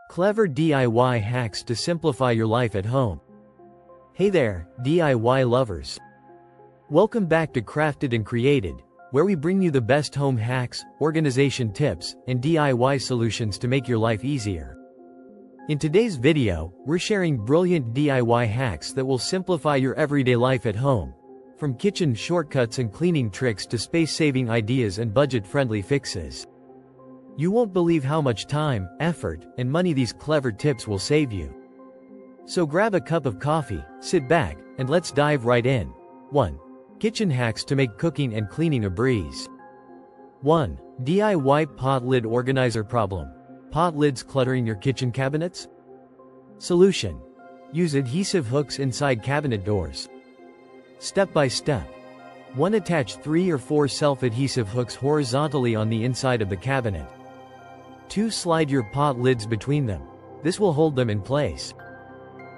Clever DIY hacks to simplify your life at home. Hey there, DIY lovers. Welcome back to Crafted and Created, where we bring you the best home hacks, organization tips, and DIY solutions to make your life easier. In today's video, we're sharing brilliant DIY hacks that will simplify your everyday life at home. From kitchen shortcuts and cleaning tricks to space-saving ideas and budget-friendly fixes. You won't believe how much time, effort, and money these clever tips will save you. So grab a cup of coffee, sit back, and let's dive right in. 1. Kitchen hacks to make cooking and cleaning a breeze. 1. DIY pot lid organizer problem. Pot lids cluttering your kitchen cabinets? Solution. Use adhesive hooks inside cabinet doors. Step by step. 1. Attach 3 or 4 self-adhesive hooks horizontally on the inside of the cabinet. 2. Slide your pot lids between them. This will hold them in place.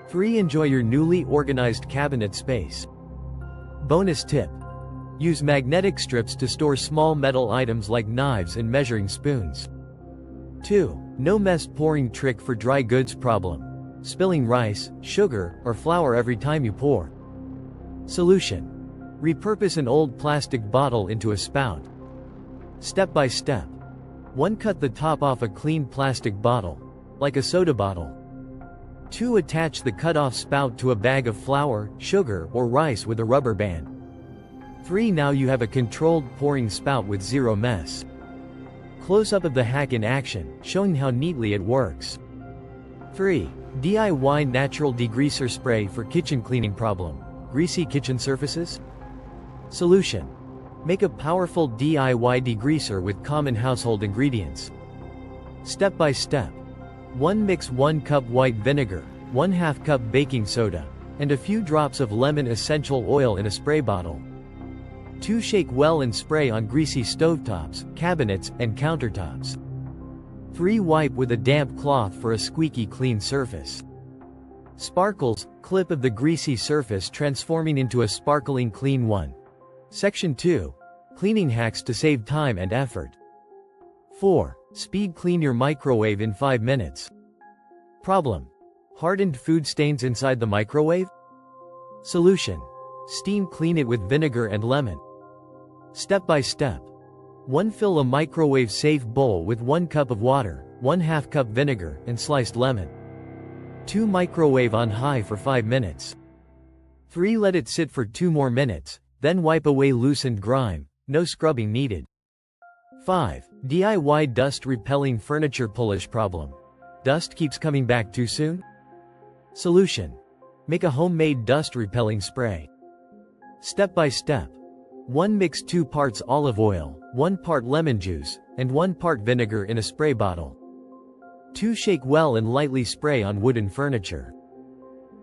3. Enjoy your newly organized cabinet space. Bonus tip. Use magnetic strips to store small metal items like knives and measuring spoons. 2. No mess pouring trick for dry goods problem. Spilling rice, sugar, or flour every time you pour. Solution. Repurpose an old plastic bottle into a spout. Step by step. 1. Cut the top off a clean plastic bottle, like a soda bottle. 2. Attach the cut-off spout to a bag of flour, sugar, or rice with a rubber band. 3. Now you have a controlled pouring spout with zero mess. Close-up of the hack in action, showing how neatly it works. 3. DIY natural degreaser spray for kitchen cleaning problem. Greasy kitchen surfaces? Solution. Make a powerful DIY degreaser with common household ingredients. Step by step. 1. Mix 1 cup white vinegar, 1/2 cup baking soda, and a few drops of lemon essential oil in a spray bottle. 2. Shake well and spray on greasy stovetops, cabinets, and countertops. 3. Wipe with a damp cloth for a squeaky clean surface. Sparkles, clip of the greasy surface transforming into a sparkling clean one. Section 2. Cleaning hacks to save time and effort. 4. Speed clean your microwave in 5 minutes. Problem. Hardened food stains inside the microwave? Solution. Steam clean it with vinegar and lemon. Step by step. 1. Fill a microwave-safe bowl with 1 cup of water, 1/2 cup vinegar, and sliced lemon. 2. Microwave on high for 5 minutes. 3. Let it sit for 2 more minutes, then wipe away loosened grime, no scrubbing needed. 5. DIY dust-repelling furniture polish problem. Dust keeps coming back too soon? Solution. Make a homemade dust-repelling spray. Step by step. 1. Mix 2 parts olive oil, 1 part lemon juice, and 1 part vinegar in a spray bottle. 2. Shake well and lightly spray on wooden furniture.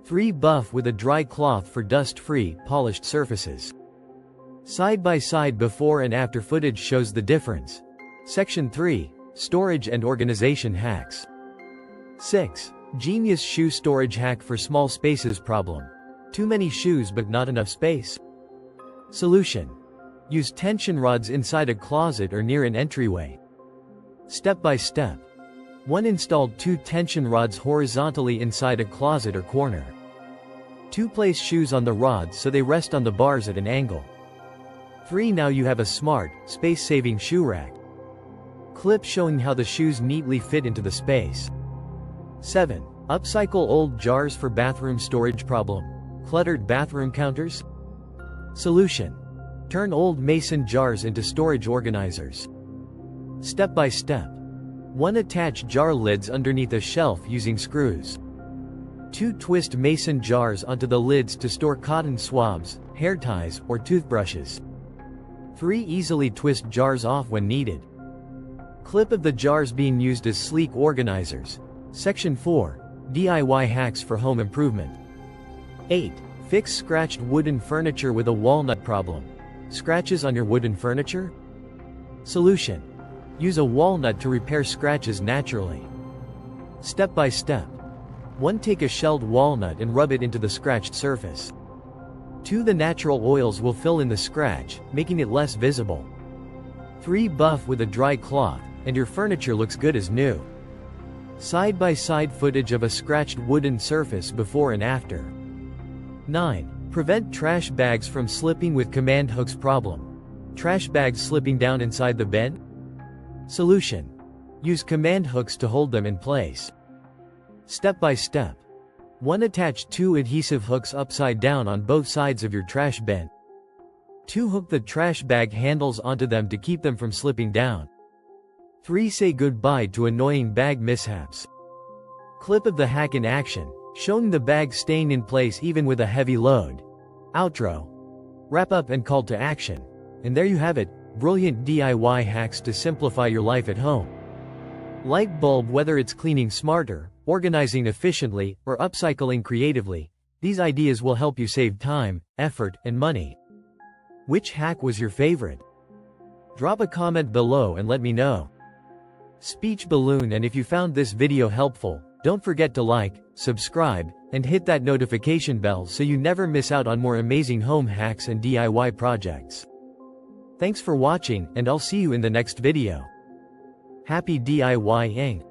3. Buff with a dry cloth for dust-free, polished surfaces. Side-by-side before and after footage shows the difference. Section 3. Storage and organization hacks. 6. Genius shoe storage hack for small spaces problem. Too many shoes but not enough space? Solution. Use tension rods inside a closet or near an entryway. Step by step. 1. Install 2 tension rods horizontally inside a closet or corner. 2. Place shoes on the rods so they rest on the bars at an angle. 3. Now you have a smart, space-saving shoe rack. Clip showing how the shoes neatly fit into the space. 7. Upcycle old jars for bathroom storage problem. Cluttered bathroom counters? Solution. Turn old mason jars into storage organizers. Step by step. 1. Attach jar lids underneath a shelf using screws. 2. Twist mason jars onto the lids to store cotton swabs, hair ties, or toothbrushes. 3. Easily twist jars off when needed. Clip of the jars being used as sleek organizers. Section 4. DIY hacks for home improvement. 8. Fix scratched wooden furniture with a walnut problem. Scratches on your wooden furniture? Solution. Use a walnut to repair scratches naturally. Step by step. 1. Take a shelled walnut and rub it into the scratched surface. 2. The natural oils will fill in the scratch, making it less visible. 3. Buff with a dry cloth, and your furniture looks good as new. Side-by-side footage of a scratched wooden surface before and after. 9. Prevent trash bags from slipping with command hooks problem. Trash bags slipping down inside the bin? Solution. Use command hooks to hold them in place. Step by step. 1. Attach 2 adhesive hooks upside down on both sides of your trash bin. 2. Hook the trash bag handles onto them to keep them from slipping down. 3. Say goodbye to annoying bag mishaps. Clip of the hack in action, showing the bag staying in place even with a heavy load. Outro. Wrap up and call to action. And there you have it, brilliant DIY hacks to simplify your life at home. Light bulb, whether it's cleaning smarter, organizing efficiently, or upcycling creatively, these ideas will help you save time, effort, and money. Which hack was your favorite? Drop a comment below and let me know. Speech balloon. And if you found this video helpful, don't forget to like, subscribe, and hit that notification bell so you never miss out on more amazing home hacks and DIY projects. Thanks for watching, and I'll see you in the next video. Happy DIY-ing!